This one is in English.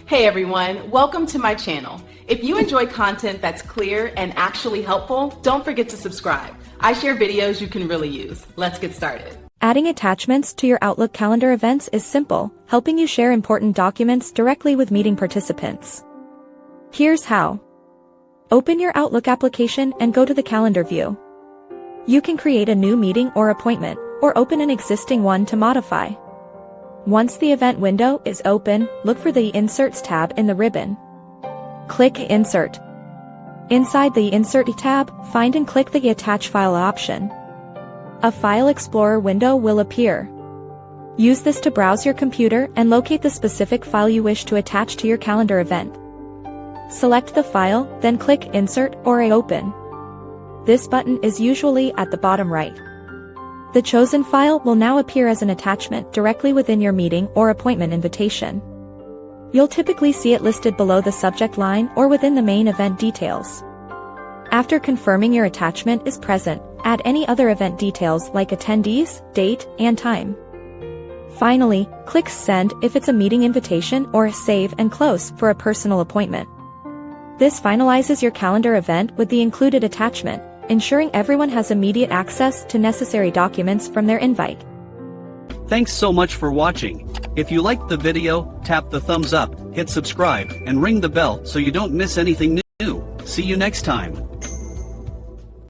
Hey everyone, welcome to my channel. If you enjoy content that's clear and actually helpful, don't forget to subscribe. I share videos you can really use. Let's get started. Adding attachments to your Outlook calendar events is simple, helping you share important documents directly with meeting participants. Here's how. Open your Outlook application and go to the calendar view. You can create a new meeting or appointment, or open an existing one to modify. Once the event window is open, look for the Inserts tab in the ribbon. Click Insert. Inside the Insert tab, find and click the Attach File option. A File Explorer window will appear. Use this to browse your computer and locate the specific file you wish to attach to your calendar event. Select the file, then click Insert or Open. This button is usually at the bottom right. The chosen file will now appear as an attachment directly within your meeting or appointment invitation. You'll typically see it listed below the subject line or within the main event details. After confirming your attachment is present, add any other event details like attendees, date, and time. Finally, click Send if it's a meeting invitation or Save and Close for a personal appointment. This finalizes your calendar event with the included attachment, ensuring everyone has immediate access to necessary documents from their invite. Thanks so much for watching. If you liked the video, tap the thumbs up, hit subscribe, and ring the bell so you don't miss anything new. See you next time.